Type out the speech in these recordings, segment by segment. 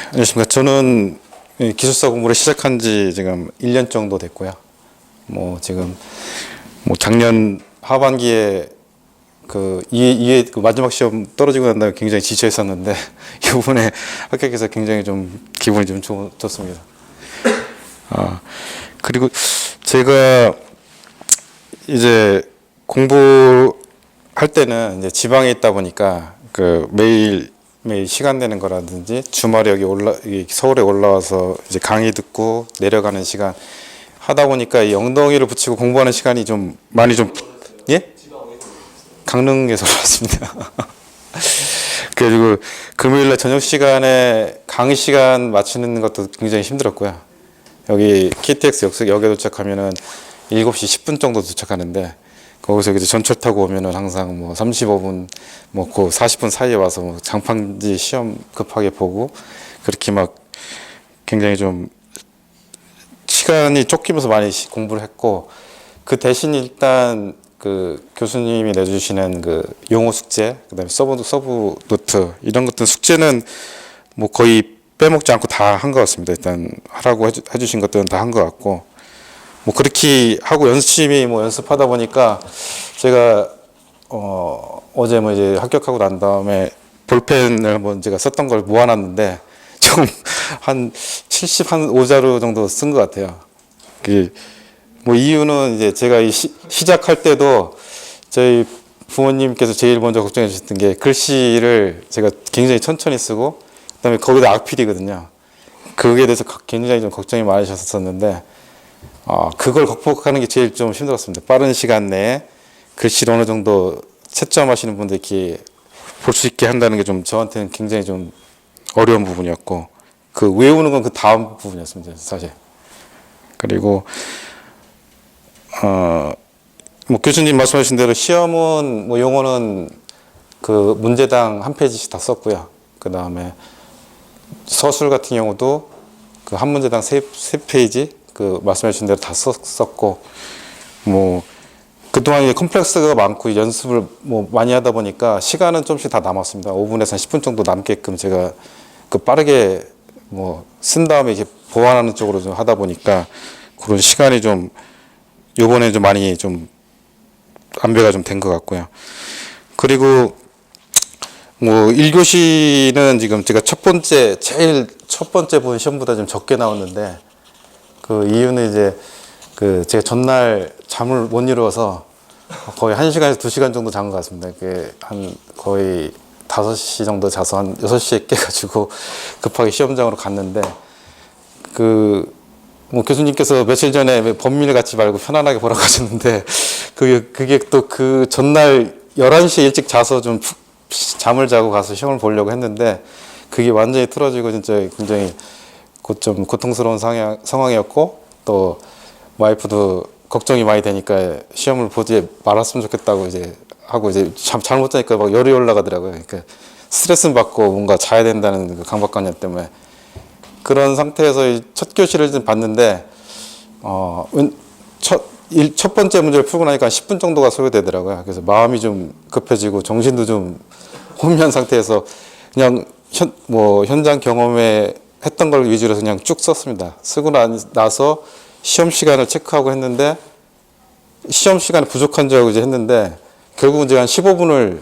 안녕하십니까. 저는 이 기술사 공부를 시작한 지 지금 1년 정도 됐고요. 지금 작년 하반기에 그 마지막 시험 떨어지고 난 다음에 굉장히 지쳐 있었는데 이번에 합격해서 굉장히 좀 기분이 좀 좋습니다. 그리고 제가 이제 공부할 때는 이제 지방에 있다 보니까 그 매일 시간 내는 거라든지 주말에 여기 서울에 올라와서 이제 강의 듣고 내려가는 시간 하다 보니까 이 엉덩이를 붙이고 공부하는 시간이 좀 많이 좀 예? 강릉에서 왔습니다. 그래가지고 금요일날 저녁 시간에 강의 시간 맞추는 것도 굉장히 힘들었고요. 여기 KTX 역에 도착하면은 7시 10분 정도 도착하는데 거기서 이제 전철 타고 오면은 항상 35분, 그 40분 사이에 와서 장판지 시험 급하게 보고 그렇게 막 굉장히 좀 시간이 쫓기면서 많이 공부를 했고 그 대신 일단 그 교수님이 내주시는 그 용어 숙제, 그다음에 서브 노트 이런 것들 숙제는 거의 빼먹지 않고 다 한 것 같습니다. 일단 하라고 해주신 것들은 다 한 것 같고. 그렇게 하고 열심히 연습하다 보니까 제가 어제 이제 합격하고 난 다음에 볼펜을 한번 제가 썼던 걸 모아놨는데 좀 한 75자루 정도 쓴 것 같아요. 이유는 이제 제가 시작할 때도 저희 부모님께서 제일 먼저 걱정해 주셨던 게 글씨를 제가 굉장히 천천히 쓰고 그다음에 거기다 악필이거든요. 그거에 대해서 굉장히 좀 걱정이 많으셨었는데 그걸 극복하는 게 제일 좀 힘들었습니다. 빠른 시간 내에 글씨를 어느 정도 채점하시는 분들 이렇게 볼 수 있게 한다는 게 좀 저한테는 굉장히 좀 어려운 부분이었고, 그 외우는 건 그 다음 부분이었습니다, 사실. 그리고, 교수님 말씀하신 대로 시험은, 용어는 그 문제당 한 페이지씩 다 썼고요. 그 다음에 서술 같은 경우도 그 한 문제당 세 페이지 그 말씀하신 대로 다 썼고 그동안 이제 컴플렉스가 많고 연습을 많이 하다 보니까 시간은 조금씩 다 남았습니다. 5분에서 10분 정도 남게끔 제가 그 빠르게 쓴 다음에 이렇게 보완하는 쪽으로 좀 하다 보니까 그런 시간이 좀 요번에 좀 많이 좀 안배가 좀 된 것 같고요. 그리고 1교시는 지금 제가 제일 첫 번째 본 시험보다 좀 적게 나왔는데 그 이유는 이제 제가 전날 잠을 못 이루어서 거의 1시간에서 2시간 정도 잔 것 같습니다. 한 거의 5시 정도 자서 한 6시에 깨가지고 급하게 시험장으로 갔는데 교수님께서 며칠 전에 범민을 갖지 말고 편안하게 보라고 하셨는데 그게 또 그 전날 11시에 일찍 자서 좀 푹 잠을 자고 가서 시험을 보려고 했는데 그게 완전히 틀어지고 진짜 굉장히 좀 고통스러운 상황이었고 또 와이프도 걱정이 많이 되니까 시험을 보지 말았으면 좋겠다고 이제 하고 이제 잠못 자니까 막 열이 올라가더라고요. 그러니까 스트레스 받고 뭔가 자야 된다는 그 강박관념 때문에 그런 상태에서 첫 교시를 좀 봤는데 첫 번째 문제를 풀고 나니까 10분 정도가 소요되더라고요. 그래서 마음이 좀 급해지고 정신도 좀 혼미한 상태에서 그냥 현장 경험에 했던 걸 위주로 해서 그냥 쭉 썼습니다. 쓰고 나서 시험 시간을 체크하고 했는데 시험 시간이 부족한 줄 알고 이제 했는데 결국은 제가 한 15분을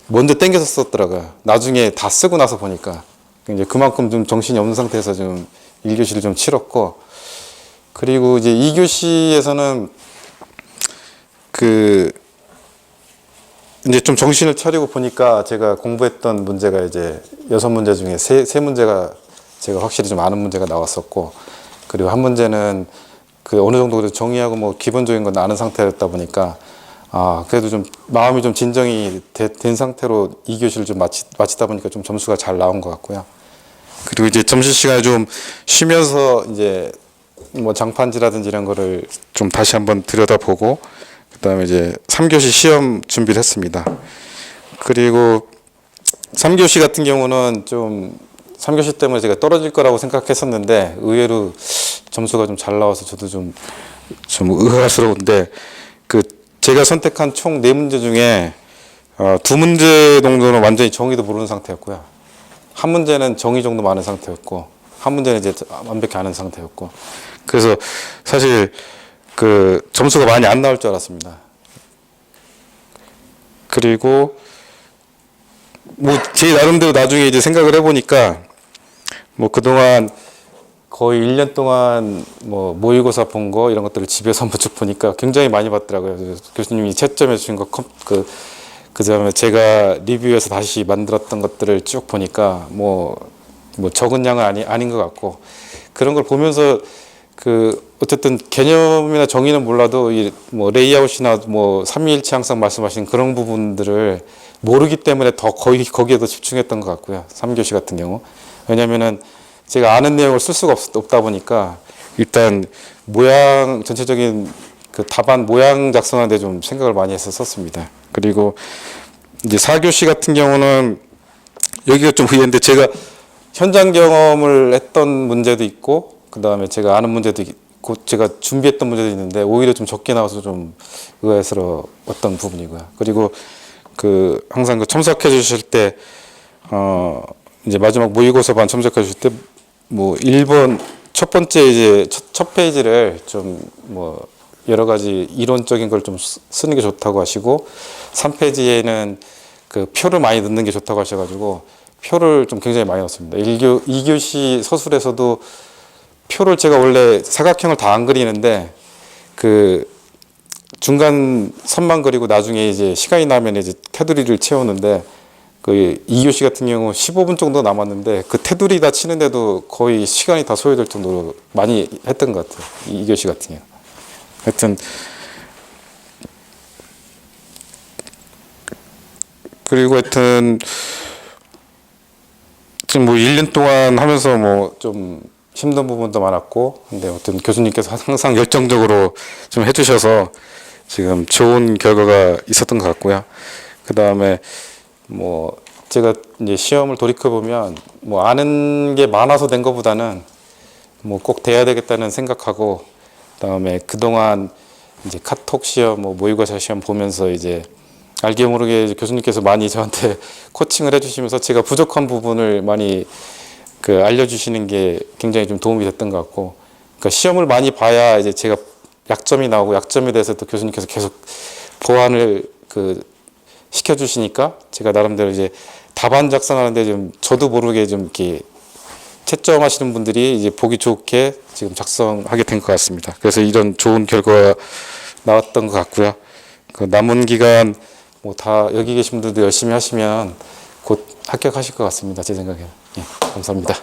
먼저 땡겨서 썼더라고요. 나중에 다 쓰고 나서 보니까 이제 그만큼 좀 정신이 없는 상태에서 좀 1교시를 좀 치렀고, 그리고 이제 2교시에서는 이제 좀 정신을 차리고 보니까 제가 공부했던 문제가 이제 6문제 중에 세 문제가 제가 확실히 좀 아는 문제가 나왔었고, 그리고 한 문제는 어느 정도 정의하고 기본적인 건 아는 상태였다 보니까 그래도 좀 마음이 좀 진정이 된 상태로 2교시를 좀 마치다 보니까 좀 점수가 잘 나온 것 같고요. 그리고 이제 점심시간에 좀 쉬면서 이제 장판지라든지 이런 거를 좀 다시 한번 들여다보고 그다음에 이제 3교시 시험 준비를 했습니다. 그리고 3교시 같은 경우는 좀 3교시 때문에 제가 떨어질 거라고 생각했었는데 의외로 점수가 좀 잘 나와서 저도 좀 의아스러운데 제가 선택한 총 4문제 중에 2문제 정도는 완전히 정의도 모르는 상태였고요. 한 문제는 정의 정도 많은 상태였고 한 문제는 이제 완벽히 아는 상태였고 그래서 사실 그 점수가 많이 안 나올 줄 알았습니다. 그리고 뭐 제 나름대로 나중에 이제 생각을 해보니까 뭐 그동안 거의 1년 동안 뭐 모의고사 본 거 이런 것들을 집에서 한번 쭉 보니까 굉장히 많이 봤더라고요. 그래서 교수님이 채점해 주신 거 그다음에 제가 리뷰해서 다시 만들었던 것들을 쭉 보니까 뭐 적은 양은 아닌 것 같고 그런 걸 보면서 그 어쨌든 개념이나 정의는 몰라도 이 뭐 레이아웃이나 뭐 삼위일체 항상 말씀하신 그런 부분들을 모르기 때문에 더 거기에 더 집중했던 것 같고요. 3교시 같은 경우. 왜냐면은 제가 아는 내용을 쓸 수가 없다 보니까 일단 모양 전체적인 그 답안 모양 작성하는 데 좀 생각을 많이 해서 썼습니다. 그리고 이제 4교시 같은 경우는 여기가 좀 의외인데 제가 현장 경험을 했던 문제도 있고 그다음에 제가 아는 문제도 있고 제가 준비했던 문제도 있는데 오히려 좀 적게 나와서 좀 의아스러웠던 부분이고요. 그리고 그 항상 그 첨삭해 주실 때 이제 마지막 모의고사 반 첨삭해 주실 때 뭐 1번 첫 번째 이제 첫 페이지를 좀 뭐 여러 가지 이론적인 걸 좀 쓰는 게 좋다고 하시고 3페이지에는 그 표를 많이 넣는 게 좋다고 하셔가지고 표를 좀 굉장히 많이 넣었습니다. 2교시 서술에서도 표를 제가 원래 사각형을 다 안 그리는데 그 중간 선만 그리고 나중에 이제 시간이 나면 이제 테두리를 채우는데 그 2교시 같은 경우 15분 정도 남았는데 그 테두리 다 치는데도 거의 시간이 다 소요될 정도로 많이 했던 것 같아요. 2교시 같은 경우. 하여튼 그리고 하여튼 지금 뭐 1년 동안 하면서 뭐 좀 힘든 부분도 많았고 근데 어떤 교수님께서 항상 열정적으로 좀 해주셔서 지금 좋은 결과가 있었던 것 같고요. 그 다음에 뭐 제가 이제 시험을 돌이켜 보면 뭐 아는 게 많아서 된 것보다는 뭐 꼭 돼야 되겠다는 생각하고 그다음에 그동안 이제 카톡 시험, 뭐 모의고사 시험 보면서 이제 알게 모르게 이제 교수님께서 많이 저한테 코칭을 해주시면서 제가 부족한 부분을 많이 그 알려주시는 게 굉장히 좀 도움이 됐던 것 같고, 그러니까 시험을 많이 봐야 이제 제가 약점이 나오고 약점에 대해서 또 교수님께서 계속 보완을 그 시켜주시니까 제가 나름대로 이제 답안 작성하는데 좀 저도 모르게 좀 이렇게 채점하시는 분들이 이제 보기 좋게 지금 작성하게 된 것 같습니다. 그래서 이런 좋은 결과가 나왔던 것 같고요. 그 남은 기간 뭐 다 여기 계신 분들도 열심히 하시면 곧 합격하실 것 같습니다. 제 생각에는. 예, 감사합니다.